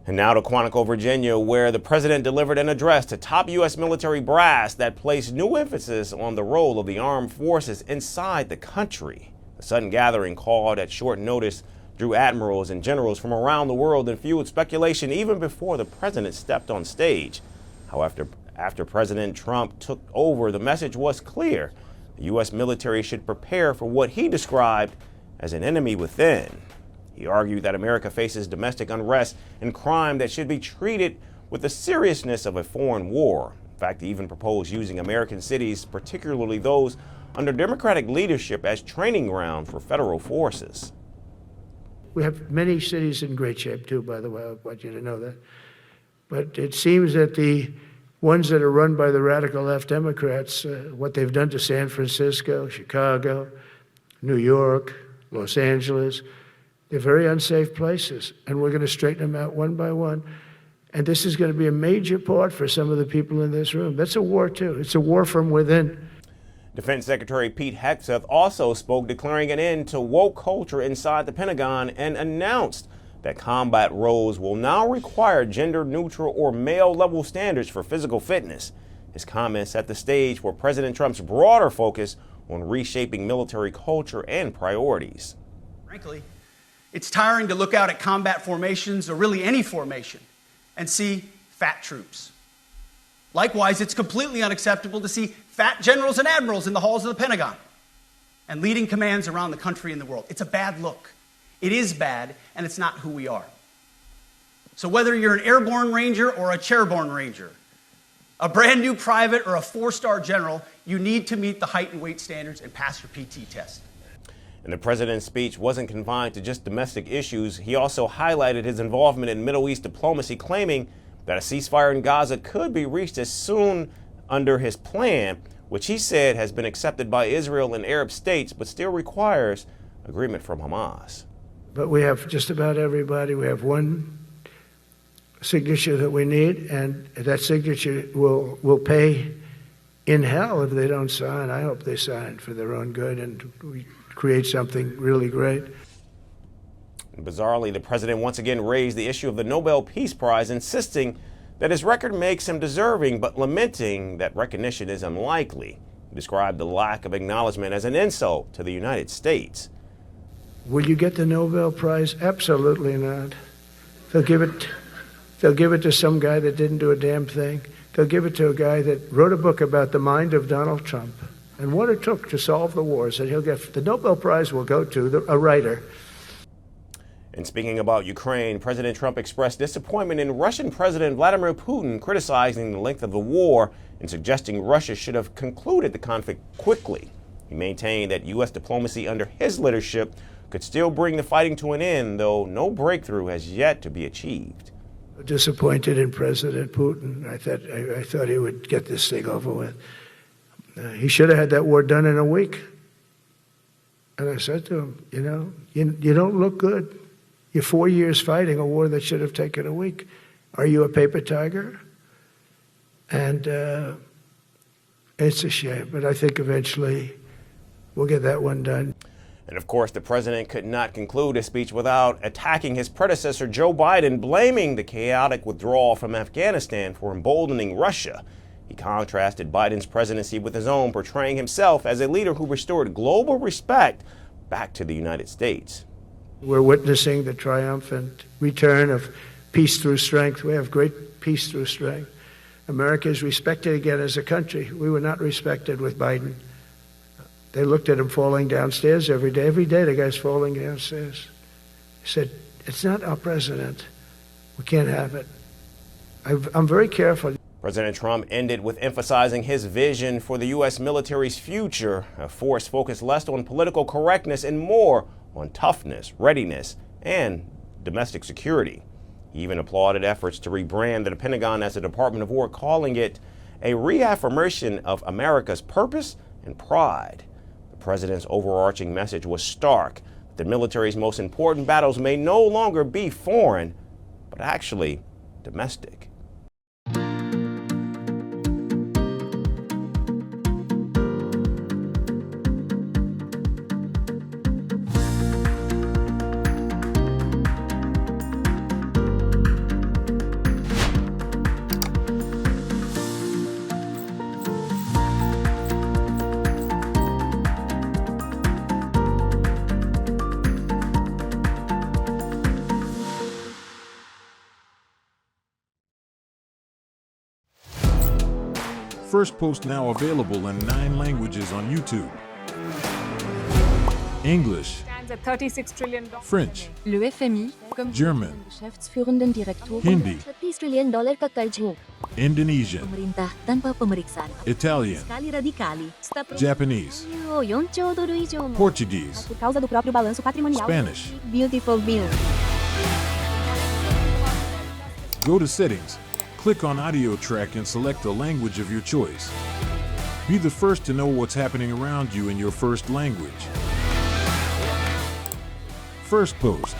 And now to Quantico, Virginia, where the president delivered an address to top U.S. military brass that placed new emphasis on the role of the armed forces inside the country. The sudden gathering, called at short notice, drew admirals and generals from around the world and fueled speculation even before the president stepped on stage. However, after President Trump took over, the message was clear. The U.S. military should prepare for what he described as an enemy within. He argued that America faces domestic unrest and crime that should be treated with the seriousness of a foreign war. In fact, he even proposed using American cities, particularly those under Democratic leadership, as training ground for federal forces. We have many cities in great shape, too, by the way. I want you to know that. But it seems that the ones that are run by the radical left Democrats, what they've done to San Francisco, Chicago, New York, Los Angeles, they're very unsafe places, and we're going to straighten them out one by one. And this is going to be a major part for some of the people in this room. That's a war, too. It's a war from within. Defense Secretary Pete Hegseth also spoke, declaring an end to woke culture inside the Pentagon, and announced that combat roles will now require gender-neutral or male-level standards for physical fitness. His comments set the stage for President Trump's broader focus on reshaping military culture and priorities. Frankly, it's tiring to look out at combat formations, or really any formation, and see fat troops. Likewise, it's completely unacceptable to see fat generals and admirals in the halls of the Pentagon and leading commands around the country and the world. It's a bad look. It is bad, and it's not who we are. So whether you're an airborne ranger or a chairborne ranger, a brand new private or a four-star general, you need to meet the height and weight standards and pass your PT test. And the president's speech wasn't confined to just domestic issues. He also highlighted his involvement in Middle East diplomacy, claiming that a ceasefire in Gaza could be reached as soon under his plan, which he said has been accepted by Israel and Arab states, but still requires agreement from Hamas. But we have just about everybody. We have one signature that we need, and that signature will pay in hell if they don't sign. I hope they sign for their own good, and we create something really great. And bizarrely, the president once again raised the issue of the Nobel Peace Prize, insisting that his record makes him deserving, but lamenting that recognition is unlikely. He described the lack of acknowledgement as an insult to the United States. Will you get the Nobel Prize? Absolutely not. They'll give it to some guy that didn't do a damn thing. They'll give it to a guy that wrote a book about the mind of Donald Trump and what it took to solve the wars. And he'll get the Nobel Prize will go to a writer. And speaking about Ukraine, President Trump expressed disappointment in Russian President Vladimir Putin, criticizing the length of the war and suggesting Russia should have concluded the conflict quickly. He maintained that U.S. diplomacy under his leadership could still bring the fighting to an end, though no breakthrough has yet to be achieved. Disappointed in President Putin. I thought he would get this thing over with. He should have had that war done in a week. And I said to him, you don't look good. You're 4 years fighting a war that should have taken a week. Are you a paper tiger? And it's a shame, but I think eventually we'll get that one done. And of course, the president could not conclude his speech without attacking his predecessor, Joe Biden, blaming the chaotic withdrawal from Afghanistan for emboldening Russia. He contrasted Biden's presidency with his own, portraying himself as a leader who restored global respect back to the United States. We're witnessing the triumphant return of peace through strength. We have great peace through strength. America is respected again as a country. We were not respected with Biden. They looked at him falling downstairs every day. Every day the guy's falling downstairs. He said, it's not our president. We can't have it. I'm very careful. President Trump ended with emphasizing his vision for the U.S. military's future, a force focused less on political correctness and more on toughness, readiness, and domestic security. He even applauded efforts to rebrand the Pentagon as a Department of War, calling it a reaffirmation of America's purpose and pride. The president's overarching message was stark. The military's most important battles may no longer be foreign, but actually domestic. Firstpost now available in 9 languages on YouTube. English, Stands at $36 trillion. French, Le FMI, comme German, Geschäftsführenden Direktor Hindi, $30 trillion ka karjo. Indonesian, Pemerintah tanpa pemeriksaan. Italian, Sekali radikali. Japanese, $4 trilhão mo. Portuguese, Por causa do próprio balanço patrimonial. Spanish. Beautiful bill. Go to Settings, click on Audio Track and select the language of your choice. Be the first to know what's happening around you in your first language. Firstpost.